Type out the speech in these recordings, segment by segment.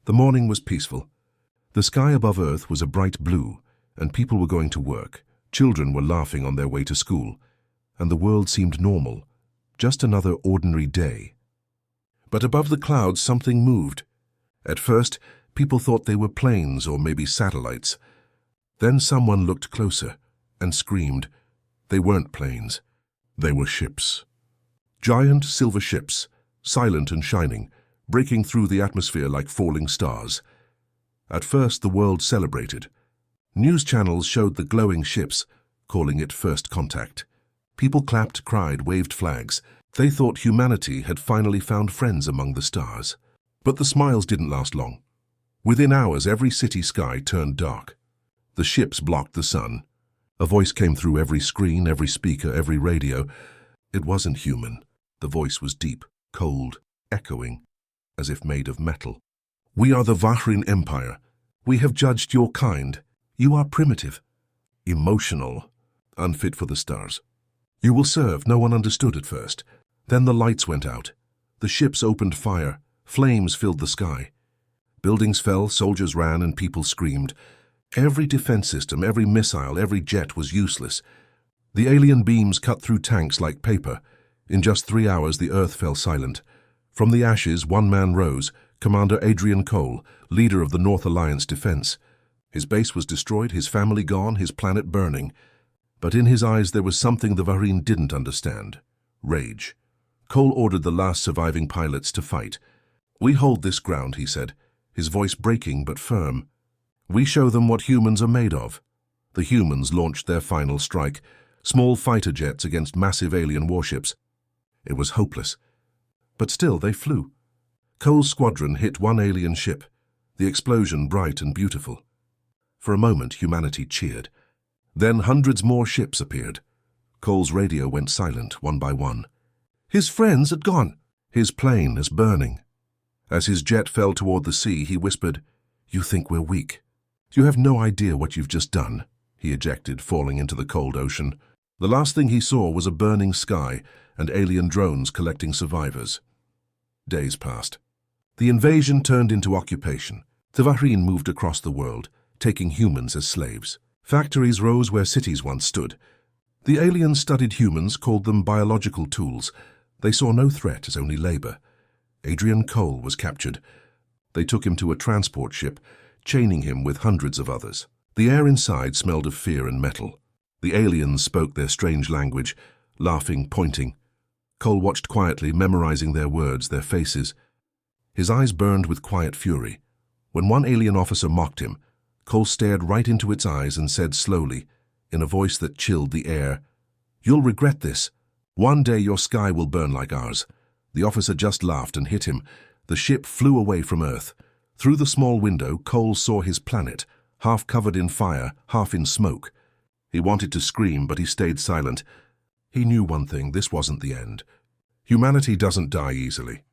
The morning was peaceful. The sky above Earth was a bright blue, and people were going to work. Children were laughing on their way to school, and the world seemed normal, just another ordinary day. But above the clouds something moved. At first, people thought they were planes or maybe satellites. Then someone looked closer and screamed. They weren't planes. They were ships. Giant silver ships, silent and shining, breaking through the atmosphere like falling stars. At first, the world celebrated. News channels showed the glowing ships, calling it first contact. People clapped, cried, waved flags. They thought humanity had finally found friends among the stars. But the smiles didn't last long. Within hours, every city sky turned dark. The ships blocked the sun. A voice came through every screen, every speaker, every radio. It wasn't human. The voice was deep, cold, echoing, as if made of metal. We are the Vahrin Empire. We have judged your kind. You are primitive, emotional, unfit for the stars. You will serve. No one understood at first. Then the lights went out. The ships opened fire. Flames filled the sky. Buildings fell, soldiers ran, and people screamed. Every defense system, every missile, every jet was useless. The alien beams cut through tanks like paper. In just 3 hours, the Earth fell silent. From the ashes, one man rose, Commander Adrian Cole, leader of the North Alliance defense. His base was destroyed, his family gone, his planet burning. But in his eyes there was something the Vahrin didn't understand. Rage. Cole ordered the last surviving pilots to fight. We hold this ground, he said, his voice breaking but firm. We show them what humans are made of. The humans launched their final strike, small fighter jets against massive alien warships. It was hopeless. But still they flew. Cole's squadron hit one alien ship, the explosion bright and beautiful. For a moment, humanity cheered. Then hundreds more ships appeared. Cole's radio went silent, one by one. His friends had gone. His plane is burning. As his jet fell toward the sea, he whispered, "You think we're weak. You have no idea what you've just done," he ejected, falling into the cold ocean. The last thing he saw was a burning sky and alien drones collecting survivors. Days passed. The invasion turned into occupation. The Vahrin moved across the world, taking humans as slaves. Factories rose where cities once stood. The aliens studied humans, called them biological tools. They saw no threat as only labor. Adrian Cole was captured. They took him to a transport ship, chaining him with hundreds of others. The air inside smelled of fear and metal. The aliens spoke their strange language, laughing, pointing. Cole watched quietly, memorizing their words, their faces. His eyes burned with quiet fury. When one alien officer mocked him, Cole stared right into its eyes and said slowly, in a voice that chilled the air, "You'll regret this. One day your sky will burn like ours." The officer just laughed and hit him. The ship flew away from Earth. Through the small window, Cole saw his planet, half covered in fire, half in smoke. He wanted to scream, but he stayed silent. He knew one thing: this wasn't the end. Humanity doesn't die easily.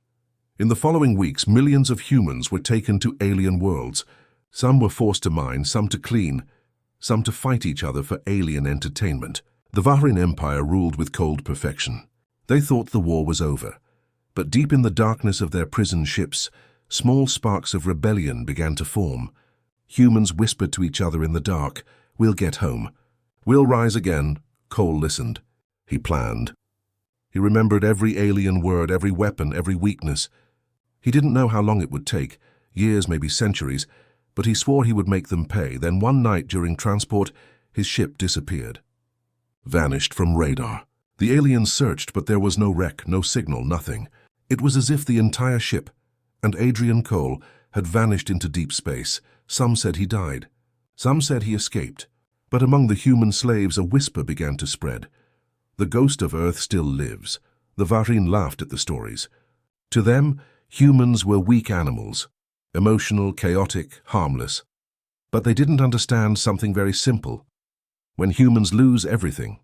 In the following weeks, millions of humans were taken to alien worlds. Some were forced to mine, some to clean, some to fight each other for alien entertainment. The Vahrin Empire ruled with cold perfection. They thought the war was over. But deep in the darkness of their prison ships, small sparks of rebellion began to form. Humans whispered to each other in the dark, "We'll get home. We'll rise again." Cole listened. He planned. He remembered every alien word, every weapon, every weakness. He didn't know how long it would take, years, maybe centuries, but he swore he would make them pay. Then one night during transport, his ship disappeared. Vanished from radar. The aliens searched, but there was no wreck, no signal, nothing. It was as if the entire ship, and Adrian Cole, had vanished into deep space. Some said he died. Some said he escaped. But among the human slaves, a whisper began to spread. The ghost of Earth still lives. The Vahrin laughed at the stories. To them, humans were weak animals, emotional, chaotic, harmless. But they didn't understand something very simple. When humans lose everything,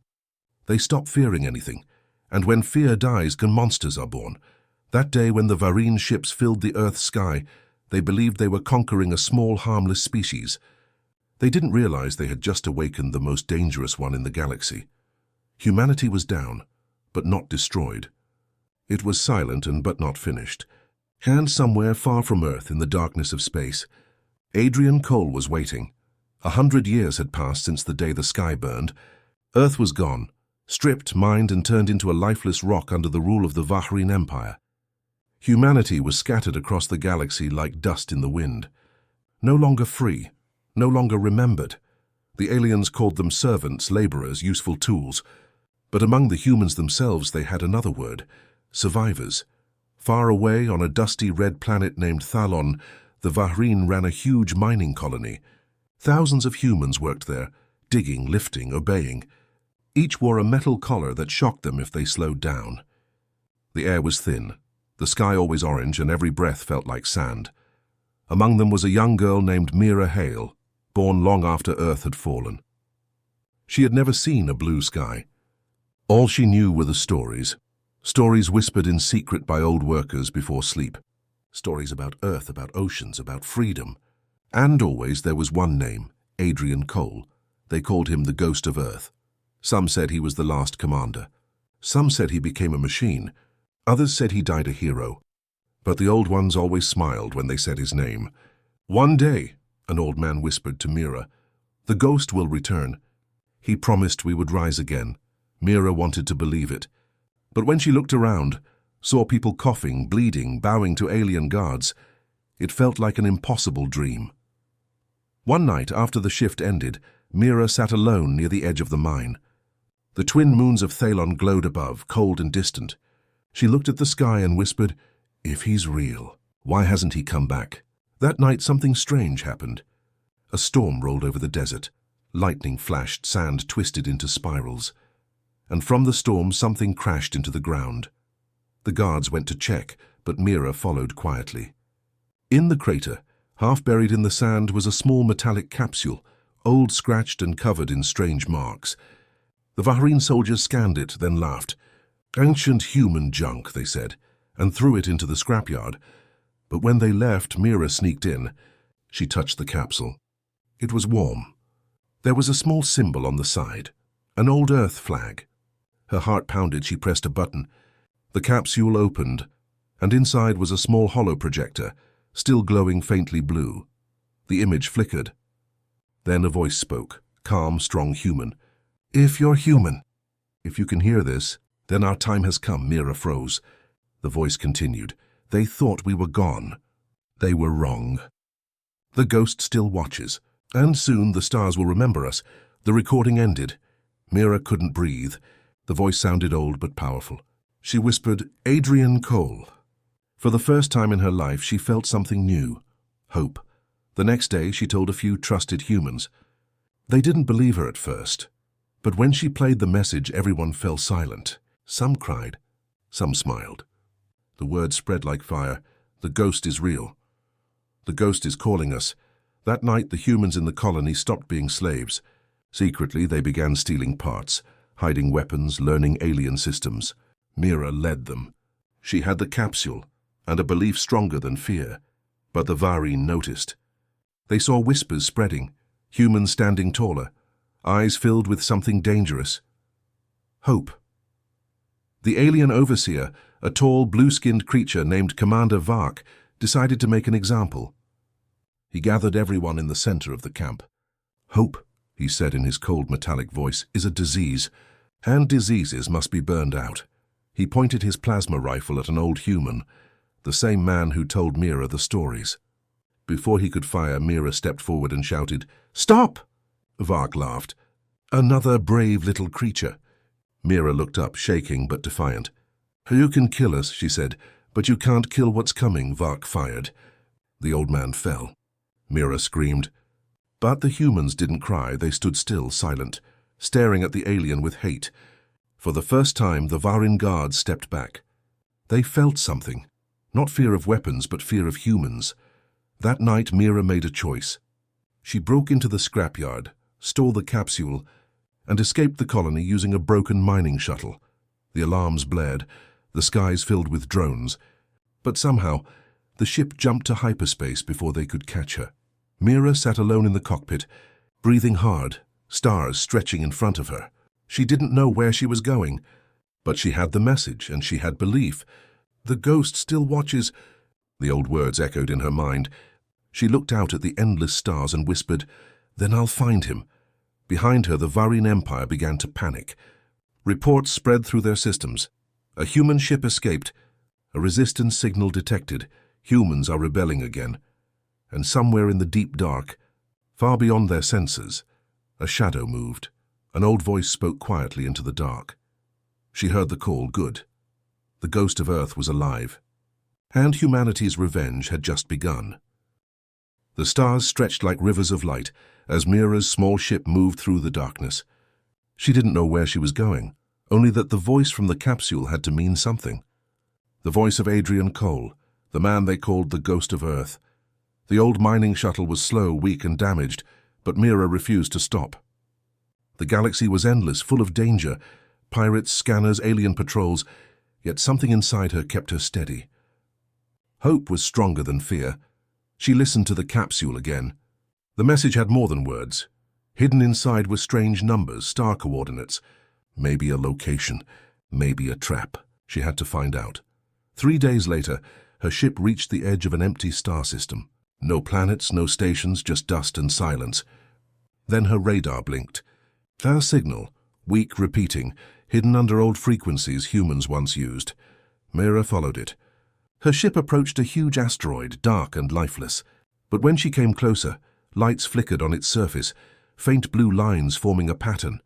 they stop fearing anything. And when fear dies, monsters are born. That day when the Vahrin ships filled the Earth's sky, they believed they were conquering a small, harmless species. They didn't realize they had just awakened the most dangerous one in the galaxy. Humanity was down, but not destroyed. It was silent but not finished. And somewhere far from Earth in the darkness of space, Adrian Cole was waiting. 100 years had passed since the day the sky burned. Earth was gone, stripped, mined, and turned into a lifeless rock under the rule of the Vahrin Empire. Humanity was scattered across the galaxy like dust in the wind. No longer free, no longer remembered. The aliens called them servants, laborers, useful tools. But among the humans themselves they had another word: survivors. Far away on a dusty red planet named Thalon, the Vahrin ran a huge mining colony. Thousands of humans worked there, digging, lifting, obeying. Each wore a metal collar that shocked them if they slowed down. The air was thin, the sky always orange, and every breath felt like sand. Among them was a young girl named Mira Hale, born long after Earth had fallen. She had never seen a blue sky. All she knew were the stories. Stories whispered in secret by old workers before sleep. Stories about Earth, about oceans, about freedom. And always there was one name, Adrian Cole. They called him the Ghost of Earth. Some said he was the last commander. Some said he became a machine. Others said he died a hero. But the old ones always smiled when they said his name. One day, an old man whispered to Mira, the ghost will return. He promised we would rise again. Mira wanted to believe it. But when she looked around, saw people coughing, bleeding, bowing to alien guards, it felt like an impossible dream. One night, after the shift ended, Mira sat alone near the edge of the mine. The twin moons of Thalon glowed above, cold and distant. She looked at the sky and whispered, "If he's real, why hasn't he come back?" That night something strange happened. A storm rolled over the desert. Lightning flashed, sand twisted into spirals. And from the storm something crashed into the ground. The guards went to check, but Mira followed quietly. In the crater, half buried in the sand, was a small metallic capsule, old, scratched, and covered in strange marks. The Vahrin soldiers scanned it, then laughed. "Ancient human junk," they said, and threw it into the scrapyard. But when they left, Mira sneaked in. She touched the capsule. It was warm. There was a small symbol on the side, an old Earth flag. Her heart pounded. She pressed a button. The capsule opened, and inside was a small hollow projector, still glowing faintly blue. The image flickered. Then a voice spoke, calm, strong, human. "If you're human, if you can hear this, then our time has come." Mira froze. The voice continued. "They thought we were gone. They were wrong. The ghost still watches, and soon the stars will remember us." The recording ended. Mira couldn't breathe. The voice sounded old but powerful. She whispered, "Adrian Cole." For the first time in her life, she felt something new. Hope. The next day, she told a few trusted humans. They didn't believe her at first. But when she played the message, everyone fell silent. Some cried. Some smiled. The word spread like fire. The ghost is real. The ghost is calling us. That night, the humans in the colony stopped being slaves. Secretly, they began stealing parts, hiding weapons, learning alien systems. Mira led them. She had the capsule, and a belief stronger than fear. But the Vahrin noticed. They saw whispers spreading, humans standing taller, eyes filled with something dangerous. Hope. The alien overseer, a tall, blue-skinned creature named Commander Vark, decided to make an example. He gathered everyone in the center of the camp. "Hope," he said in his cold metallic voice, "is a disease, and diseases must be burned out." He pointed his plasma rifle at an old human, the same man who told Mira the stories. Before he could fire, Mira stepped forward and shouted, "Stop!" Vark laughed. "Another brave little creature." Mira looked up, shaking but defiant. "You can kill us," she said, "but you can't kill what's coming." Vark fired. The old man fell. Mira screamed. But the humans didn't cry. They stood still, silent, staring at the alien with hate. For the first time, the Vahrin guards stepped back. They felt something. Not fear of weapons, but fear of humans. That night, Mira made a choice. She broke into the scrapyard, stole the capsule, and escaped the colony using a broken mining shuttle. The alarms blared, the skies filled with drones. But somehow, the ship jumped to hyperspace before they could catch her. Mira sat alone in the cockpit, breathing hard, stars stretching in front of her. She didn't know where she was going, but she had the message and she had belief. The ghost still watches. The old words echoed in her mind. She looked out at the endless stars and whispered, "Then I'll find him." Behind her, the Varin Empire began to panic. Reports spread through their systems. A human ship escaped. A resistance signal detected. Humans are rebelling again. And somewhere in the deep dark, far beyond their senses, a shadow moved. An old voice spoke quietly into the dark. She heard the call. Good. The ghost of Earth was alive. And humanity's revenge had just begun. The stars stretched like rivers of light as Mira's small ship moved through the darkness. She didn't know where she was going, only that the voice from the capsule had to mean something. The voice of Adrian Cole, the man they called the Ghost of Earth. The old mining shuttle was slow, weak, and damaged, but Mira refused to stop. The galaxy was endless, full of danger, pirates, scanners, alien patrols, yet something inside her kept her steady. Hope was stronger than fear. She listened to the capsule again. The message had more than words. Hidden inside were strange numbers, star coordinates. Maybe a location, maybe a trap. She had to find out. 3 days later, her ship reached the edge of an empty star system. No planets, no stations, just dust and silence. Then her radar blinked. A signal, weak, repeating, hidden under old frequencies humans once used. Mira followed it. Her ship approached a huge asteroid, dark and lifeless. But when she came closer, lights flickered on its surface, faint blue lines forming a pattern.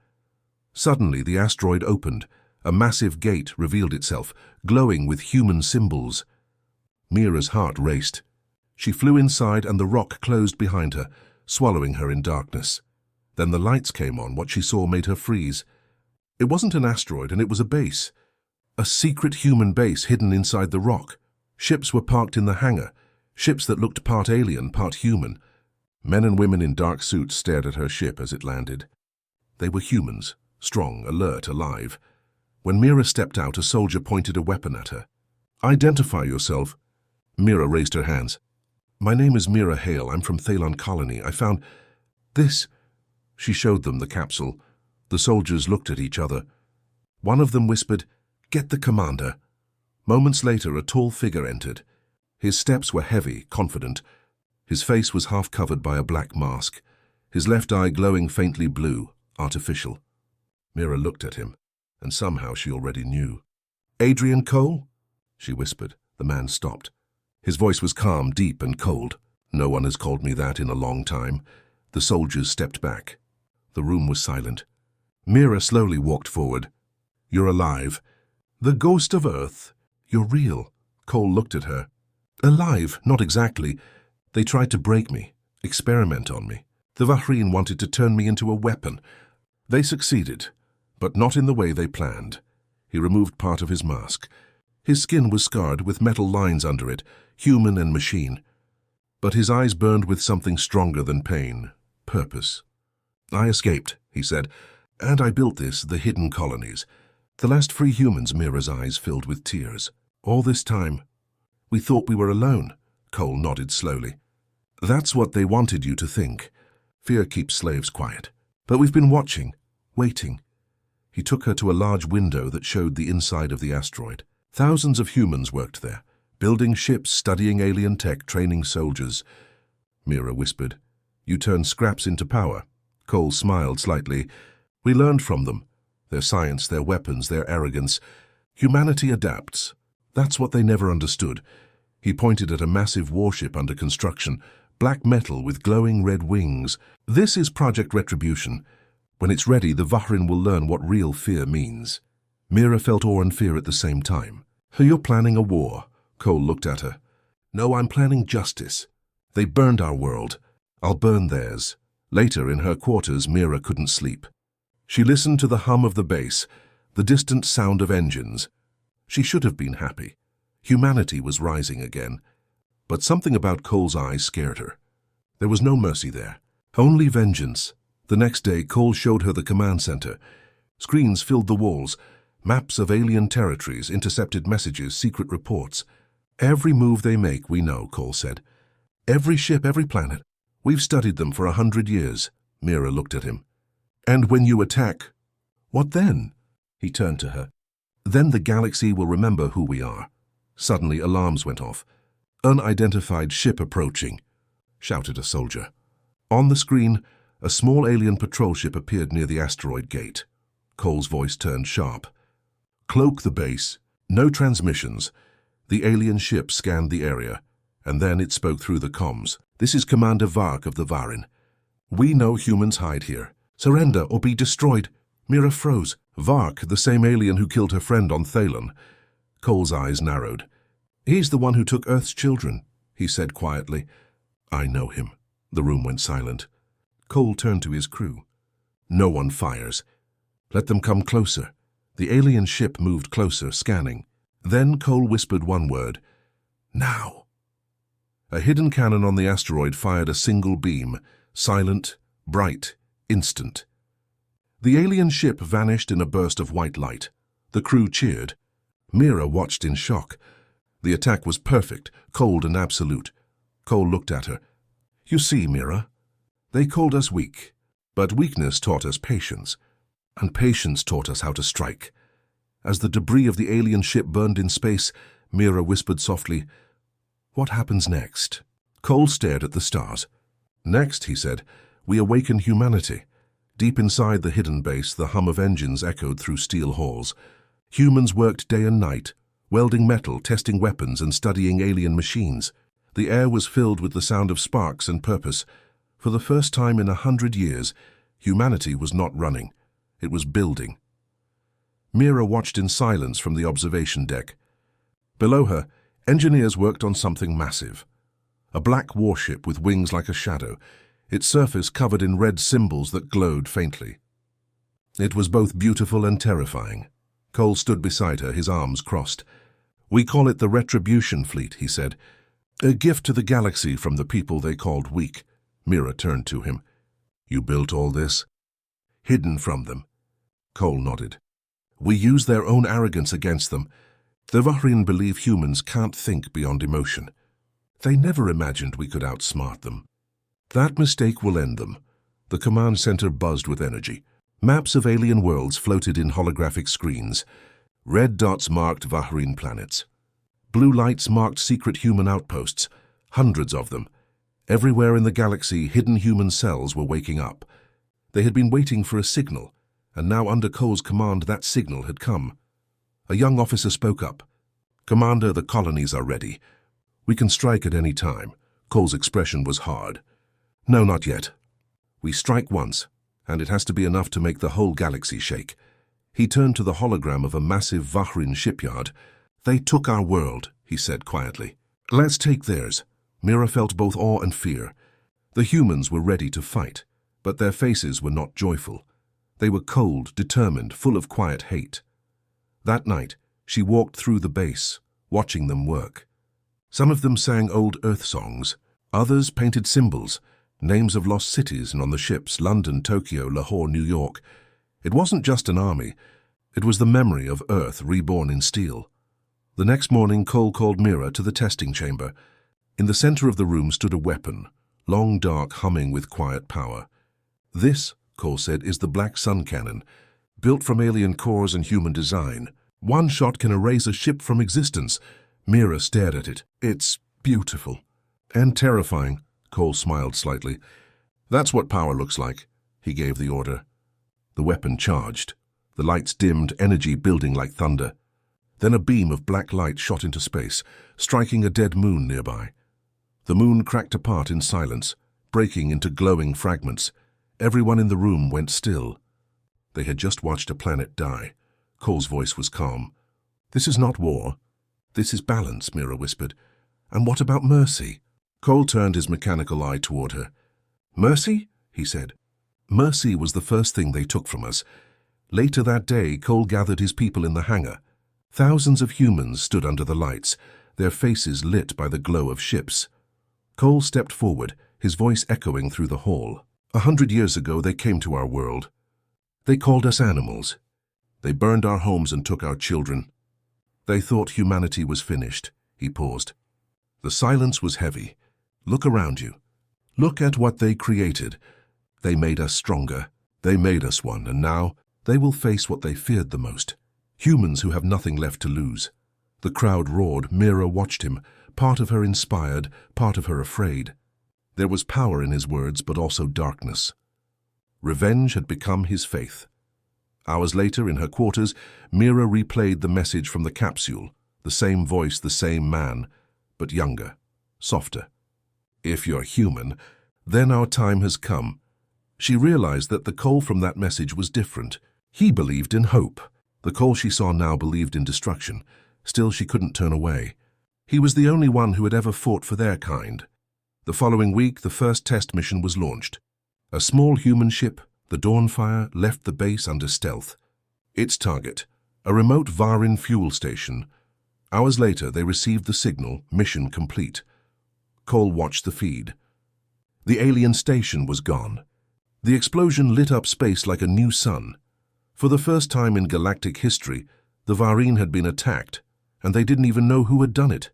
Suddenly, the asteroid opened. A massive gate revealed itself, glowing with human symbols. Mira's heart raced. She flew inside and the rock closed behind her, swallowing her in darkness. Then the lights came on. What she saw made her freeze. It wasn't an asteroid, and it was a base. A secret human base hidden inside the rock. Ships were parked in the hangar, ships that looked part alien, part human. Men and women in dark suits stared at her ship as it landed. They were humans, strong, alert, alive. When Mira stepped out, a soldier pointed a weapon at her. "Identify yourself." Mira raised her hands. "My name is Mira Hale. I'm from Thalon Colony. I found this." She showed them the capsule. The soldiers looked at each other. One of them whispered, "Get the commander." Moments later, a tall figure entered. His steps were heavy, confident. His face was half covered by a black mask, his left eye glowing faintly blue, artificial. Mira looked at him, and somehow she already knew. "Adrian Cole?" she whispered. The man stopped. His voice was calm, deep, and cold. "No one has called me that in a long time." The soldiers stepped back. The room was silent. Mira slowly walked forward. "You're alive." "The ghost of Earth. You're real." Cole looked at her. "Alive, not exactly. They tried to break me, experiment on me. The Varin wanted to turn me into a weapon. They succeeded, but not in the way they planned." He removed part of his mask. His skin was scarred with metal lines under it, human and machine. But his eyes burned with something stronger than pain, purpose. "I escaped," he said, "and I built this, the hidden colonies. The last free humans." Mira's eyes filled with tears. "All this time, we thought we were alone." Cole nodded slowly. "That's what they wanted you to think. Fear keeps slaves quiet. But we've been watching, waiting." He took her to a large window that showed the inside of the asteroid. Thousands of humans worked there, building ships, studying alien tech, training soldiers. Mira whispered, "You turned scraps into power." Cole smiled slightly. "We learned from them. Their science, their weapons, their arrogance. Humanity adapts. That's what they never understood." He pointed at a massive warship under construction, black metal with glowing red wings. "This is Project Retribution. When it's ready, the Varin will learn what real fear means." Mira felt awe and fear at the same time. "You're planning a war." Cole looked at her. "No, I'm planning justice. They burned our world. I'll burn theirs." Later, in her quarters, Mira couldn't sleep. She listened to the hum of the base, the distant sound of engines. She should have been happy. Humanity was rising again. But something about Cole's eyes scared her. There was no mercy there, only vengeance. The next day, Cole showed her the command center. Screens filled the walls, maps of alien territories, intercepted messages, secret reports. "Every move they make, we know," Cole said. "Every ship, every planet. We've studied them for 100 years. Mira looked at him. "And when you attack, what then?" He turned to her. "Then the galaxy will remember who we are." Suddenly, alarms went off. "Unidentified ship approaching," shouted a soldier. On the screen, a small alien patrol ship appeared near the asteroid gate. Cole's voice turned sharp. "Cloak the base. No transmissions." The alien ship scanned the area, and then it spoke through the comms. "This is Commander Vark of the Varin. We know humans hide here. Surrender or be destroyed." Mira froze. Vark, the same alien who killed her friend on Thalon. Cole's eyes narrowed. "He's the one who took Earth's children," he said quietly. "I know him." The room went silent. Cole turned to his crew. "No one fires. Let them come closer." The alien ship moved closer, scanning. Then Cole whispered one word. "Now." A hidden cannon on the asteroid fired a single beam, silent, bright, instant. The alien ship vanished in a burst of white light. The crew cheered. Mira watched in shock. The attack was perfect, cold and absolute. Cole looked at her. "You see, Mira, they called us weak, but weakness taught us patience, and patience taught us how to strike." As the debris of the alien ship burned in space, Mira whispered softly, "What happens next?" Cole stared at the stars. "Next," he said, "we awaken humanity." Deep inside the hidden base, the hum of engines echoed through steel halls. Humans worked day and night, welding metal, testing weapons, and studying alien machines. The air was filled with the sound of sparks and purpose. For the first time in 100 years, humanity was not running. It was building. Mira watched in silence from the observation deck. Below her, engineers worked on something massive. A black warship with wings like a shadow, its surface covered in red symbols that glowed faintly. It was both beautiful and terrifying. Cole stood beside her, his arms crossed. "We call it the Retribution Fleet," he said. "A gift to the galaxy from the people they called weak." Mira turned to him. "You built all this?" "Hidden from them." Cole nodded. "We use their own arrogance against them. The Vahrin believe humans can't think beyond emotion. They never imagined we could outsmart them. That mistake will end them." The command center buzzed with energy. Maps of alien worlds floated in holographic screens. Red dots marked Vahrin planets. Blue lights marked secret human outposts, hundreds of them. Everywhere in the galaxy, hidden human cells were waking up. They had been waiting for a signal, and now under Cole's command that signal had come. A young officer spoke up. "Commander, the colonies are ready. We can strike at any time." Cole's expression was hard. "No, not yet. We strike once, and it has to be enough to make the whole galaxy shake." He turned to the hologram of a massive Vahrin shipyard. "They took our world," he said quietly. "Let's take theirs." Mira felt both awe and fear. The humans were ready to fight, but their faces were not joyful. They were cold, determined, full of quiet hate. That night, she walked through the base, watching them work. Some of them sang old Earth songs. Others painted symbols, names of lost cities, and on the ships, London, Tokyo, Lahore, New York. It wasn't just an army. It was the memory of Earth reborn in steel. The next morning, Cole called Mira to the testing chamber. In the center of the room stood a weapon, long dark, humming with quiet power. "This," Cole said, "is the Black Sun Cannon, built from alien cores and human design. One shot can erase a ship from existence." Mira stared at it. "It's beautiful." "And terrifying," Cole smiled slightly. "That's what power looks like." He gave the order. The weapon charged. The lights dimmed, energy building like thunder. Then a beam of black light shot into space, striking a dead moon nearby. The moon cracked apart in silence, breaking into glowing fragments. Everyone in the room went still. They had just watched a planet die. Cole's voice was calm. "This is not war. This is balance," Mira whispered. "And what about mercy?" Cole turned his mechanical eye toward her. "Mercy?" he said. "Mercy was the first thing they took from us." Later that day, Cole gathered his people in the hangar. Thousands of humans stood under the lights, their faces lit by the glow of ships. Cole stepped forward, his voice echoing through the hall. 100 years ago, they came to our world. They called us animals. They burned our homes and took our children. They thought humanity was finished." He paused. The silence was heavy. "Look around you. Look at what they created. They made us stronger. They made us one, and now they will face what they feared the most. Humans who have nothing left to lose." The crowd roared. Mira watched him, part of her inspired, part of her afraid. There was power in his words, but also darkness. Revenge had become his faith. Hours later, in her quarters, Mira replayed the message from the capsule, the same voice, the same man, but younger, softer. "If you're human, then our time has come." She realized that the Cole from that message was different. He believed in hope. The Cole she saw now believed in destruction. Still, she couldn't turn away. He was the only one who had ever fought for their kind. The following week, the first test mission was launched. A small human ship, the Dawnfire, left the base under stealth. Its target, a remote Varin fuel station. Hours later, they received the signal, mission complete. Cole watched the feed. The alien station was gone. The explosion lit up space like a new sun. For the first time in galactic history, the Varin had been attacked, and they didn't even know who had done it.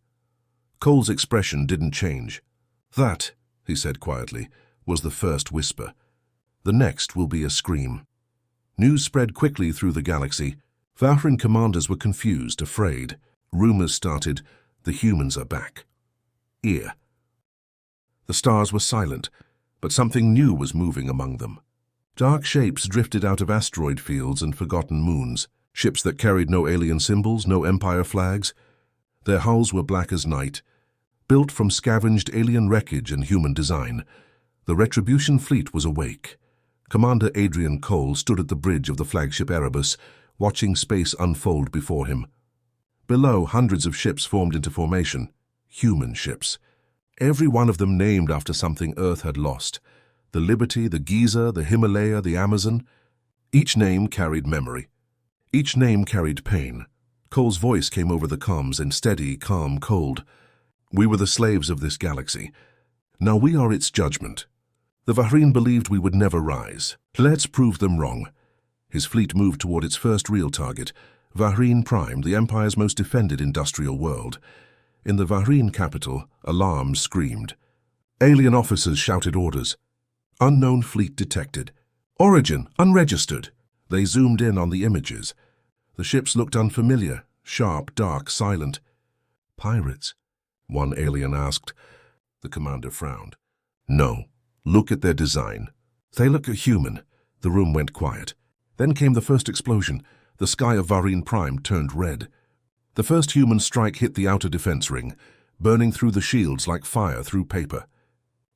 Cole's expression didn't change. "That," he said quietly, "was the first whisper. The next will be a scream." News spread quickly through the galaxy. Varin commanders were confused, afraid. Rumors started, "The humans are back." Ear. The stars were silent, but something new was moving among them. Dark shapes drifted out of asteroid fields and forgotten moons, ships that carried no alien symbols, no empire flags. Their hulls were black as night, built from scavenged alien wreckage and human design. The Retribution fleet was awake. Commander Adrian Cole stood at the bridge of the flagship Erebus, watching space unfold before him. Below, hundreds of ships formed into formation, human ships. Every one of them named after something Earth had lost. The Liberty, the Giza, the Himalaya, the Amazon. Each name carried memory. Each name carried pain. Cole's voice came over the comms in steady, calm, cold. "We were the slaves of this galaxy. Now we are its judgment. The Varin believed we would never rise. Let's prove them wrong." His fleet moved toward its first real target, Varin Prime, the Empire's most defended industrial world. In the Varin capital, alarms screamed. Alien officers shouted orders. "Unknown fleet detected. Origin unregistered." They zoomed in on the images. The ships looked unfamiliar, sharp, dark, silent. "Pirates?" one alien asked. The commander frowned. "No. Look at their design. They look human." The room went quiet. Then came the first explosion. The sky of Varin Prime turned red. The first human strike hit the outer defense ring, burning through the shields like fire through paper.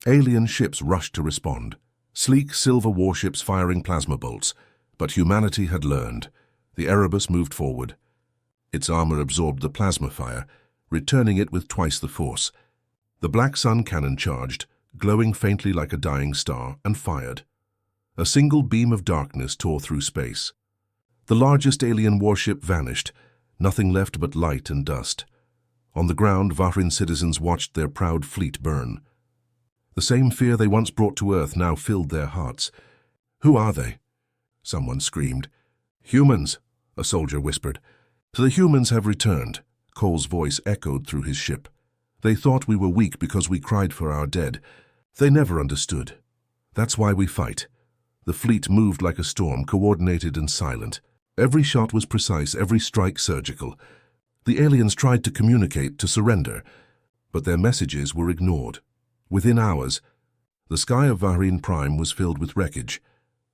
Alien ships rushed to respond. Sleek silver warships firing plasma bolts. But humanity had learned. The Erebus moved forward. Its armor absorbed the plasma fire, returning it with twice the force. The Black Sun cannon charged, glowing faintly like a dying star, and fired. A single beam of darkness tore through space. The largest alien warship vanished, nothing left but light and dust. On the ground, Varin citizens watched their proud fleet burn. The same fear they once brought to Earth now filled their hearts. "Who are they?" someone screamed. "Humans," a soldier whispered. "The humans have returned," Cole's voice echoed through his ship. "They thought we were weak because we cried for our dead. They never understood. That's why we fight." The fleet moved like a storm, coordinated and silent. Every shot was precise, every strike surgical. The aliens tried to communicate, to surrender, but their messages were ignored. Within hours, the sky of Varin Prime was filled with wreckage.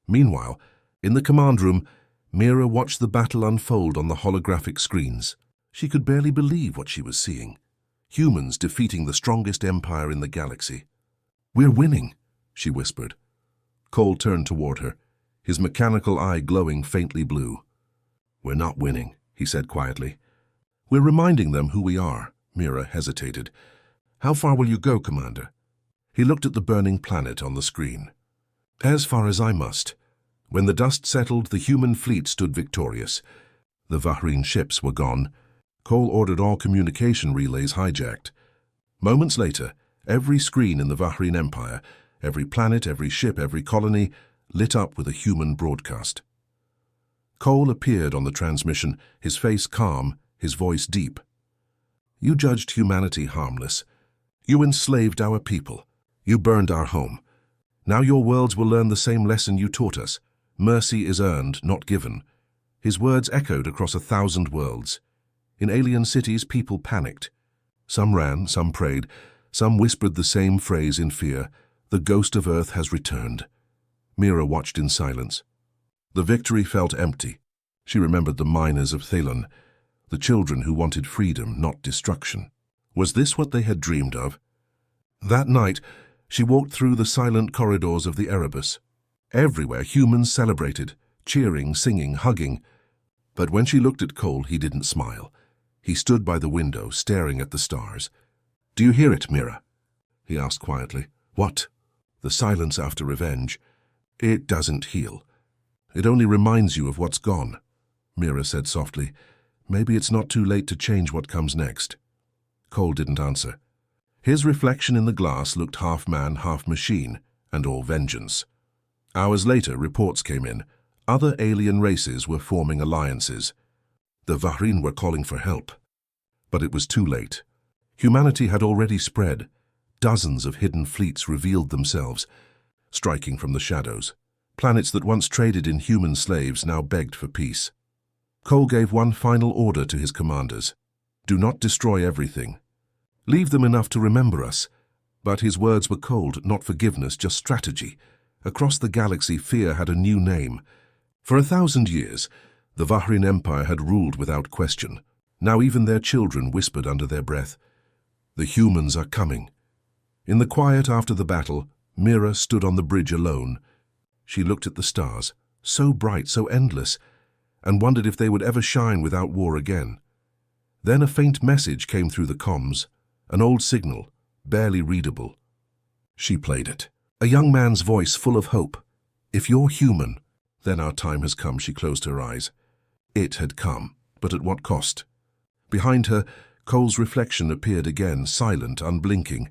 Meanwhile, in the command room, Mira watched the battle unfold on the holographic screens. She could barely believe what she was seeing. Humans defeating the strongest empire in the galaxy. "We're winning," she whispered. Cole turned toward her, his mechanical eye glowing faintly blue. "We're not winning," he said quietly. "We're reminding them who we are." Mira hesitated. "How far will you go, Commander?" He looked at the burning planet on the screen. "As far as I must." When the dust settled, the human fleet stood victorious. The Varin ships were gone. Cole ordered all communication relays hijacked. Moments later, every screen in the Varin Empire, every planet, every ship, every colony, lit up with a human broadcast. Cole appeared on the transmission, his face calm, his voice deep. "You judged humanity harmless. You enslaved our people. You burned our home. Now your worlds will learn the same lesson you taught us. Mercy is earned, not given." His words echoed across 1,000 worlds. In alien cities, people panicked. Some ran, some prayed, some whispered the same phrase in fear. The ghost of Earth has returned. Mira watched in silence. The victory felt empty. She remembered the miners of Thelon, the children who wanted freedom, not destruction. Was this what they had dreamed of? That night, she walked through the silent corridors of the Erebus. Everywhere humans celebrated, cheering, singing, hugging. But when she looked at Cole, he didn't smile. He stood by the window, staring at the stars. "Do you hear it, Mira?" he asked quietly. "What?" "The silence after revenge. It doesn't heal. It only reminds you of what's gone," Mira said softly. "Maybe it's not too late to change what comes next." Cole didn't answer. His reflection in the glass looked half man, half machine, and all vengeance. Hours later, reports came in. Other alien races were forming alliances. The Vahrin were calling for help. But it was too late. Humanity had already spread. Dozens of hidden fleets revealed themselves, striking from the shadows. Planets that once traded in human slaves now begged for peace. Cole gave one final order to his commanders. "Do not destroy everything. Leave them enough to remember us." But his words were cold, not forgiveness, just strategy. Across the galaxy, fear had a new name. For 1,000 years, the Vahrin Empire had ruled without question. Now even their children whispered under their breath, "The humans are coming." In the quiet after the battle, Mira stood on the bridge alone. She looked at the stars, so bright, so endless, and wondered if they would ever shine without war again. Then a faint message came through the comms, an old signal, barely readable. She played it. A young man's voice full of hope. "If you're human, then our time has come." She closed her eyes. It had come, but at what cost? Behind her, Cole's reflection appeared again, silent, unblinking.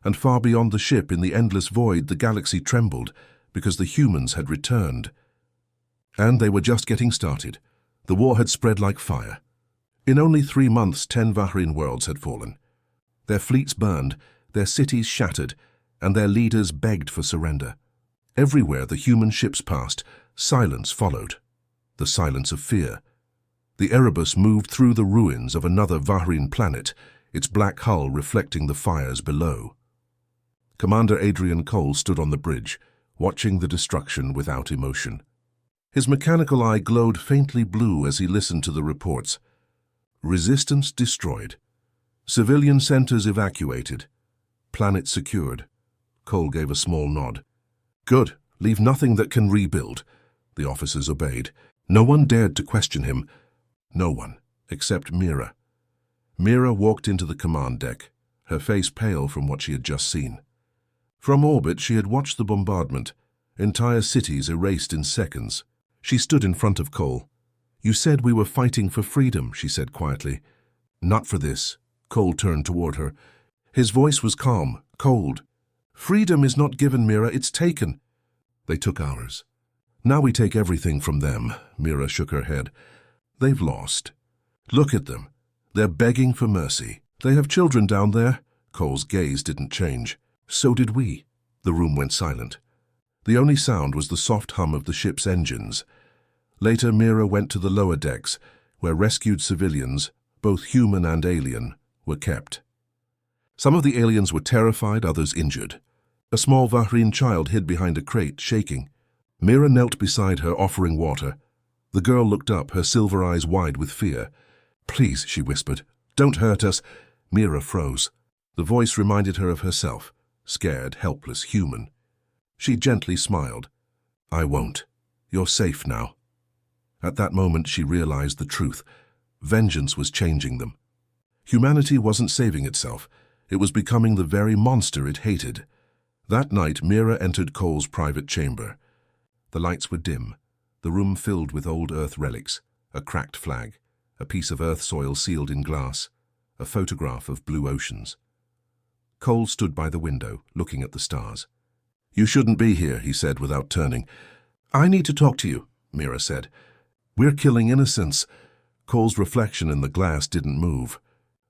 And far beyond the ship, in the endless void, the galaxy trembled, because the humans had returned. And they were just getting started. The war had spread like fire. In only 3 months, 10 Vahrin worlds had fallen. Their fleets burned, their cities shattered, and their leaders begged for surrender. Everywhere the human ships passed, silence followed. The silence of fear. The Erebus moved through the ruins of another Vahrin planet, its black hull reflecting the fires below. Commander Adrian Cole stood on the bridge, watching the destruction without emotion. His mechanical eye glowed faintly blue as he listened to the reports. Resistance destroyed. Civilian centers evacuated. Planet secured. Cole gave a small nod. "Good. Leave nothing that can rebuild." The officers obeyed. No one dared to question him. No one, except Mira. Mira walked into the command deck, her face pale from what she had just seen. From orbit, she had watched the bombardment, entire cities erased in seconds. She stood in front of Cole. "You said we were fighting for freedom," she said quietly. "Not for this." Cole turned toward her. His voice was calm, cold. "Freedom is not given, Mira, it's taken." "They took ours. Now we take everything from them." Mira shook her head. "They've lost. Look at them. They're begging for mercy. They have children down there." Cole's gaze didn't change. "So did we." The room went silent. The only sound was the soft hum of the ship's engines. Later, Mira went to the lower decks, where rescued civilians, both human and alien, were kept. Some of the aliens were terrified, others injured. A small Vahrin child hid behind a crate, shaking. Mira knelt beside her, offering water. The girl looked up, her silver eyes wide with fear. "Please," she whispered, "don't hurt us." Mira froze. The voice reminded her of herself, scared, helpless, human. She gently smiled. "I won't. You're safe now." At that moment, she realized the truth. Vengeance was changing them. Humanity wasn't saving itself. It was becoming the very monster it hated. That night, Mira entered Cole's private chamber. The lights were dim, the room filled with old Earth relics, a cracked flag, a piece of Earth soil sealed in glass, a photograph of blue oceans. Cole stood by the window, looking at the stars. "You shouldn't be here," he said without turning. "I need to talk to you," Mira said. "We're killing innocents." Cole's reflection in the glass didn't move.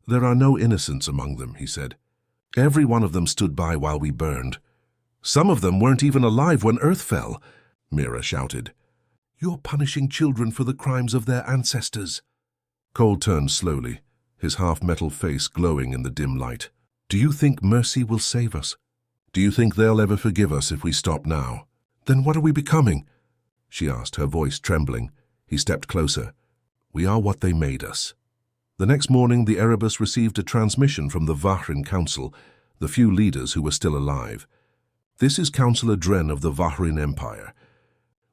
"There are no innocents among them," he said. "Every one of them stood by while we burned. Some of them weren't even alive when Earth fell," Mira shouted. "You're punishing children for the crimes of their ancestors." Cole turned slowly. his half-metal face glowing in the dim light. "Do you think mercy will save us? Do you think they'll ever forgive us if we stop now?" "Then what are we becoming?" she asked, her voice trembling. He stepped closer. "We are what they made us." The next morning, the Erebus received a transmission from the Vahrin Council, the few leaders who were still alive. "This is Councillor Dren of the Vahrin Empire.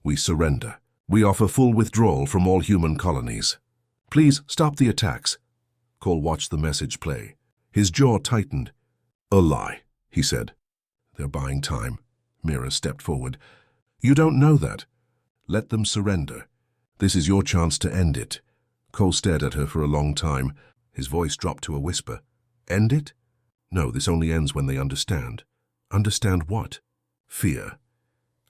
We surrender. We offer full withdrawal from all human colonies. Please stop the attacks." Cole watched the message play. His jaw tightened. "A lie," he said. "They're buying time." Mira stepped forward. "You don't know that. Let them surrender. This is your chance to end it." Cole stared at her for a long time. His voice dropped to a whisper. "End it? No, this only ends when they understand." "Understand what?" "Fear."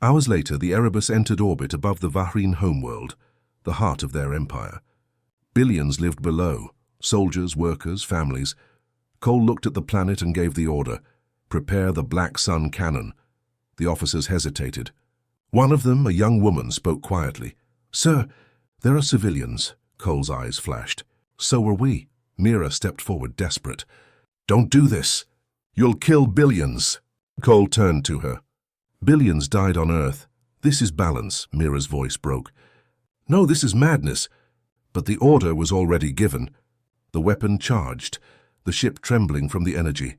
Hours later, the Erebus entered orbit above the Vahrin homeworld, the heart of their empire. Billions lived below, soldiers, workers, families. Cole looked at the planet and gave the order, "Prepare the Black Sun cannon." The officers hesitated. One of them, a young woman, spoke quietly. "Sir, there are civilians." Cole's eyes flashed. "So are we." Mira stepped forward, desperate. "Don't do this. You'll kill billions." Cole turned to her. "Billions died on Earth. This is balance," Mira's voice broke. "No, this is madness." But the order was already given. The weapon charged, the ship trembling from the energy.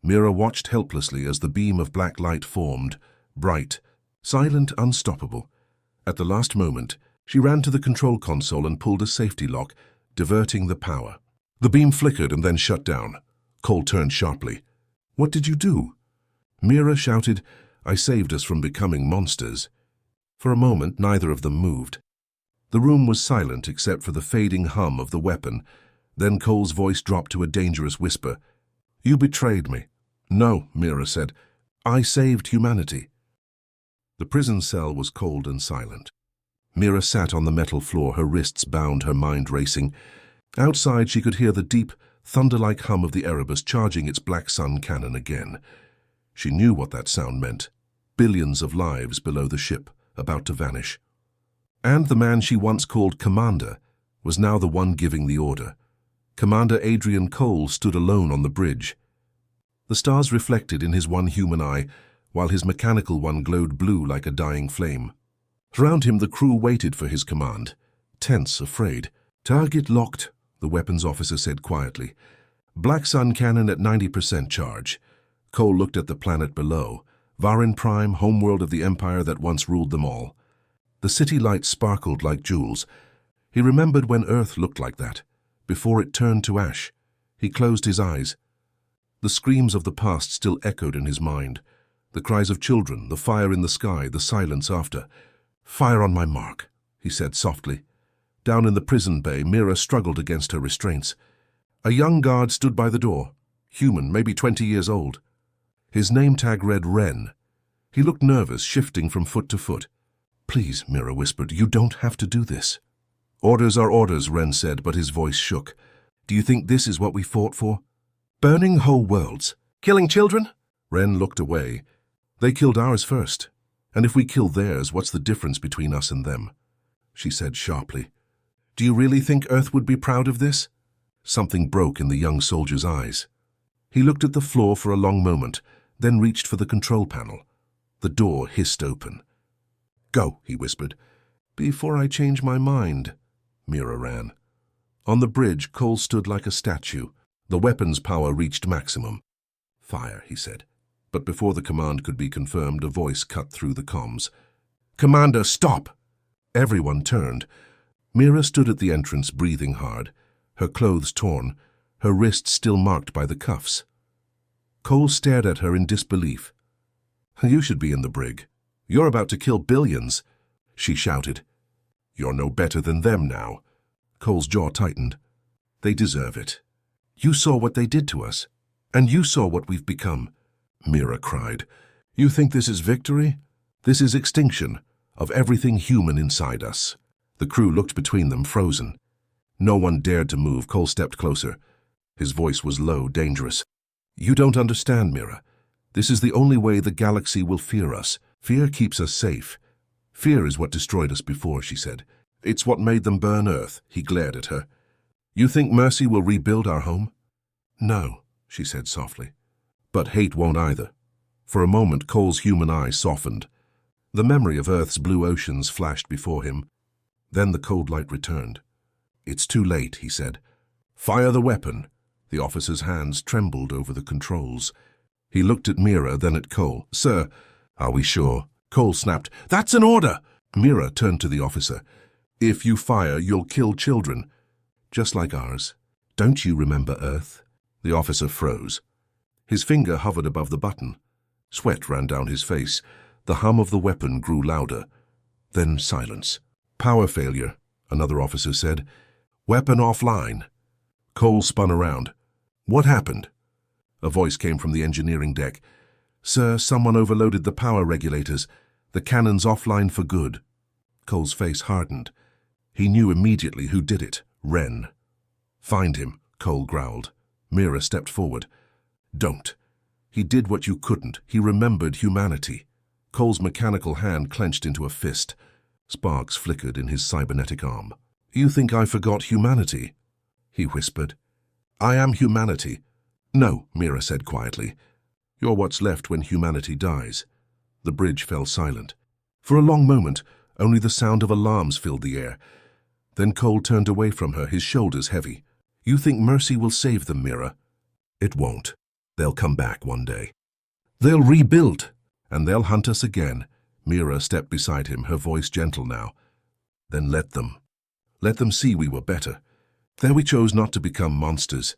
Mira watched helplessly as the beam of black light formed, bright, silent, unstoppable. At the last moment, she ran to the control console and pulled a safety lock, diverting the power. The beam flickered and then shut down. Cole turned sharply. "What did you do?" Mira shouted, "I saved us from becoming monsters." For a moment, neither of them moved. The room was silent except for the fading hum of the weapon. Then Cole's voice dropped to a dangerous whisper. "You betrayed me." "No," Mira said. "I saved humanity." The prison cell was cold and silent. Mira sat on the metal floor, her wrists bound, her mind racing. Outside, she could hear the deep, thunder-like hum of the Erebus charging its Black Sun cannon again. She knew what that sound meant. Billions of lives below the ship, about to vanish. And the man she once called Commander was now the one giving the order. Commander Adrian Cole stood alone on the bridge. The stars reflected in his one human eye, while his mechanical one glowed blue like a dying flame. Around him the crew waited for his command, tense, afraid. "Target locked," the weapons officer said quietly. "Black Sun cannon at 90% charge." Cole looked at the planet below, Vahrin Prime, homeworld of the empire that once ruled them all. The city lights sparkled like jewels. He remembered when Earth looked like that, before it turned to ash. He closed his eyes. The screams of the past still echoed in his mind. The cries of children, the fire in the sky, the silence after. "Fire on my mark," he said softly. Down in the prison bay, Mira struggled against her restraints. A young guard stood by the door, human, maybe 20 years old. His name tag read Ren. He looked nervous, shifting from foot to foot. "Please," Mira whispered, "you don't have to do this." "Orders are orders," Ren said, but his voice shook. "Do you think this is what we fought for? Burning whole worlds, killing children?" Ren looked away. "They killed ours first. And if we kill theirs, what's the difference between us and them?" She said sharply. "Do you really think Earth would be proud of this?" Something broke in the young soldier's eyes. He looked at the floor for a long moment, then reached for the control panel. The door hissed open. "Go," he whispered. "Before I change my mind," Mira ran. On the bridge, Cole stood like a statue. The weapon's power reached maximum. "Fire," he said. But before the command could be confirmed, a voice cut through the comms. "Commander, stop!" Everyone turned. Mira stood at the entrance, breathing hard, her clothes torn, her wrists still marked by the cuffs. Cole stared at her in disbelief. "You should be in the brig. You're about to kill billions," she shouted. "You're no better than them now." Cole's jaw tightened. "They deserve it. You saw what they did to us, and you saw what we've become." Mira cried. "You think this is victory? This is extinction of everything human inside us." The crew looked between them, frozen. No one dared to move. Cole stepped closer. His voice was low, dangerous. "You don't understand, Mira. This is the only way the galaxy will fear us. Fear keeps us safe. Fear is what destroyed us before," she said. "It's what made them burn Earth." He glared at her. You think mercy will rebuild our home? No, she said softly. But hate won't either. For a moment, Cole's human eyes softened. The memory of Earth's blue oceans flashed before him. Then the cold light returned. It's too late, he said. Fire the weapon. The officer's hands trembled over the controls. He looked at Mira, then at Cole. Sir, are we sure? Cole snapped. That's an order! Mira turned to the officer. If you fire, you'll kill children. Just like ours. Don't you remember Earth? The officer froze. His finger hovered above the button. Sweat ran down his face. The hum of the weapon grew louder. Then silence. Power failure, another officer said. Weapon offline. Cole spun around. What happened? A voice came from the engineering deck. Sir, someone overloaded the power regulators. The cannon's offline for good. Cole's face hardened. He knew immediately who did it. Wren. Find him, Cole growled. Mira stepped forward. Don't. He did what you couldn't. He remembered humanity. Cole's mechanical hand clenched into a fist. Sparks flickered in his cybernetic arm. You think I forgot humanity? He whispered. I am humanity. No, Mira said quietly. You're what's left when humanity dies. The bridge fell silent. For a long moment, only the sound of alarms filled the air. Then Cole turned away from her, his shoulders heavy. You think mercy will save them, Mira? It won't. They'll come back one day. They'll rebuild, and they'll hunt us again. Mira stepped beside him, her voice gentle now. Then let them. Let them see we were better. There we chose not to become monsters.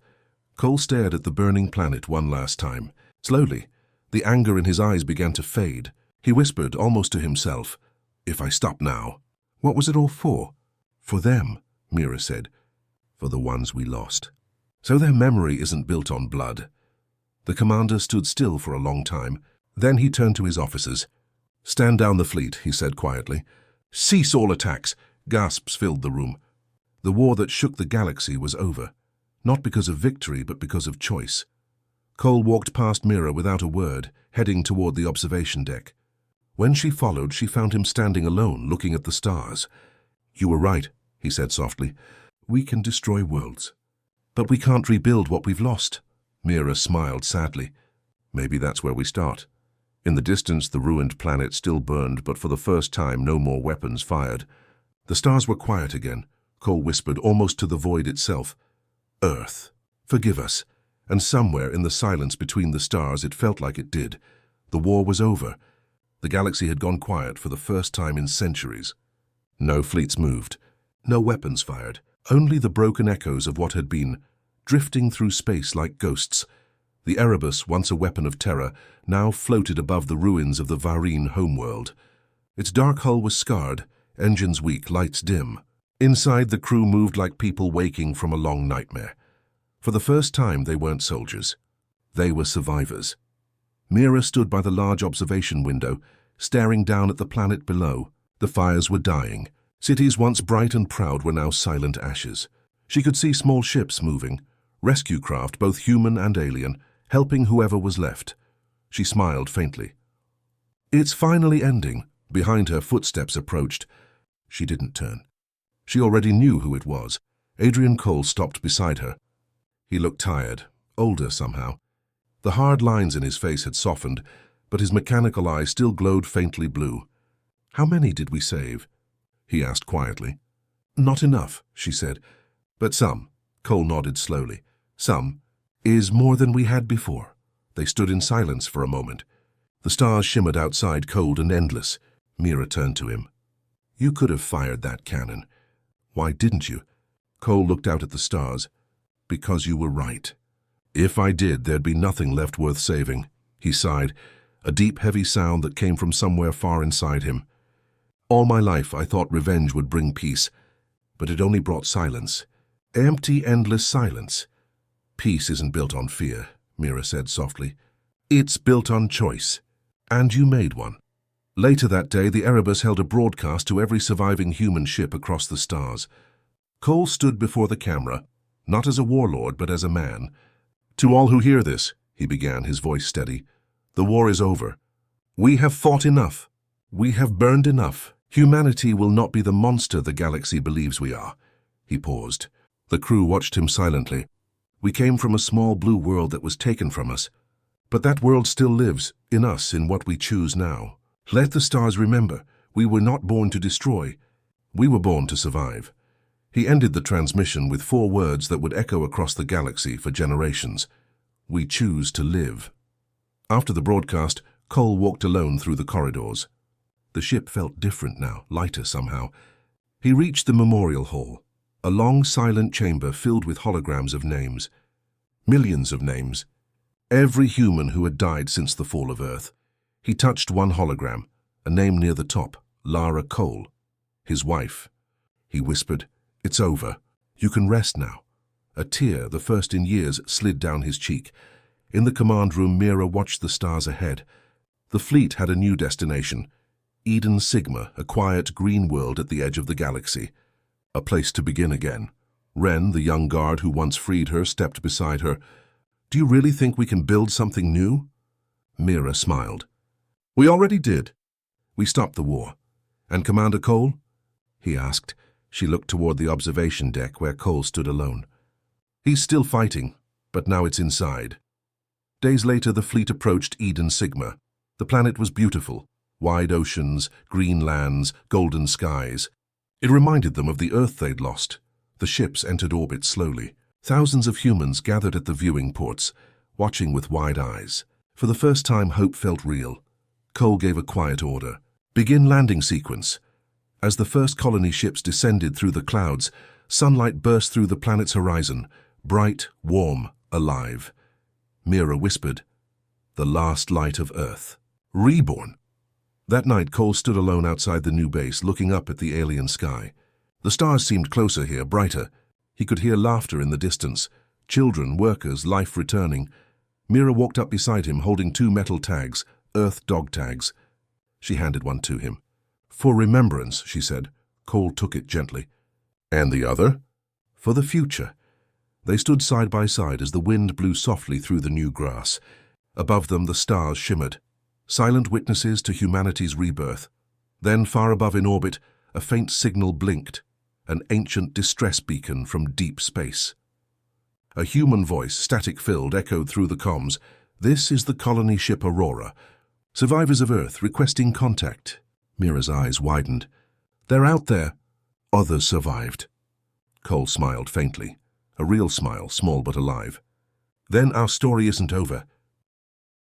Cole stared at the burning planet one last time. Slowly, the anger in his eyes began to fade. He whispered, almost to himself, If I stop now. What was it all for? For them, Mira said. For the ones we lost. So their memory isn't built on blood. The commander stood still for a long time. Then he turned to his officers. Stand down the fleet, he said quietly. Cease all attacks. Gasps filled the room. The war that shook the galaxy was over. Not because of victory, but because of choice. Cole walked past Mira without a word, heading toward the observation deck. When she followed, she found him standing alone, looking at the stars. You were right, he said softly. We can destroy worlds. But we can't rebuild what we've lost. Mira smiled sadly. Maybe that's where we start. In the distance, the ruined planet still burned, but for the first time, no more weapons fired. The stars were quiet again. Cole whispered, almost to the void itself. Earth, forgive us. And somewhere in the silence between the stars, it felt like it did. The war was over. The galaxy had gone quiet for the first time in centuries. No fleets moved. No weapons fired. Only the broken echoes of what had been, drifting through space like ghosts. The Erebus, once a weapon of terror, now floated above the ruins of the Varine homeworld. Its dark hull was scarred, engines weak, lights dim. Inside, the crew moved like people waking from a long nightmare. For the first time, they weren't soldiers. They were survivors. Mira stood by the large observation window, staring down at the planet below. The fires were dying. Cities once bright and proud were now silent ashes. She could see small ships moving, rescue craft, both human and alien, helping whoever was left. She smiled faintly. It's finally ending. Behind her, footsteps approached. She didn't turn. She already knew who it was. Adrian Cole stopped beside her. He looked tired, older somehow. The hard lines in his face had softened, but his mechanical eyes still glowed faintly blue. How many did we save? He asked quietly. Not enough, she said. But some. Cole nodded slowly. Some is more than we had before. They stood in silence for a moment. The stars shimmered outside, cold and endless. Mira turned to him. You could have fired that cannon. Why didn't you? Cole looked out at the stars. Because you were right. If I did, there'd be nothing left worth saving. He sighed, a deep, heavy sound that came from somewhere far inside him. All my life I thought revenge would bring peace, but it only brought silence. Empty, endless silence. Peace isn't built on fear, Mira said softly. It's built on choice. And you made one. Later that day, the Erebus held a broadcast to every surviving human ship across the stars. Cole stood before the camera, not as a warlord, but as a man. To all who hear this, he began, his voice steady, the war is over. We have fought enough. We have burned enough. Humanity will not be the monster the galaxy believes we are. He paused. The crew watched him silently. We came from a small blue world that was taken from us. But that world still lives, in us, in what we choose now. Let the stars remember, we were not born to destroy. We were born to survive. He ended the transmission with 4 words that would echo across the galaxy for generations. We choose to live. After the broadcast, Cole walked alone through the corridors. The ship felt different now, lighter somehow. He reached the memorial hall, a long, silent chamber filled with holograms of names. Millions of names. Every human who had died since the fall of Earth. He touched one hologram, a name near the top, Lara Cole, his wife. He whispered, "It's over. You can rest now." A tear, the first in years, slid down his cheek. In the command room, Mira watched the stars ahead. The fleet had a new destination, Eden Sigma, a quiet green world at the edge of the galaxy. A place to begin again. Ren, the young guard who once freed her, stepped beside her. "Do you really think we can build something new?" Mira smiled. "We already did. We stopped the war. And Commander Cole?" he asked. She looked toward the observation deck where Cole stood alone. "He's still fighting, but now it's inside." Days later, the fleet approached Eden Sigma. The planet was beautiful. Wide oceans, green lands, golden skies. It reminded them of the Earth they'd lost. The ships entered orbit slowly. Thousands of humans gathered at the viewing ports, watching with wide eyes. For the first time, hope felt real. Cole gave a quiet order. "Begin landing sequence." As the first colony ships descended through the clouds, sunlight burst through the planet's horizon, bright, warm, alive. Mira whispered, "The last light of Earth. Reborn." That night, Cole stood alone outside the new base, looking up at the alien sky. The stars seemed closer here, brighter. He could hear laughter in the distance. Children, workers, life returning. Mira walked up beside him, holding 2 metal tags, Earth dog tags. She handed one to him. "For remembrance," she said. Cole took it gently. "And the other?" "For the future." They stood side by side as the wind blew softly through the new grass. Above them, the stars shimmered, silent witnesses to humanity's rebirth. Then, far above in orbit, a faint signal blinked, an ancient distress beacon from deep space. A human voice, static-filled, echoed through the comms. "This is the colony ship Aurora. Survivors of Earth requesting contact." Mira's eyes widened. "They're out there." "Others survived." Cole smiled faintly, a real smile, small but alive. "Then our story isn't over.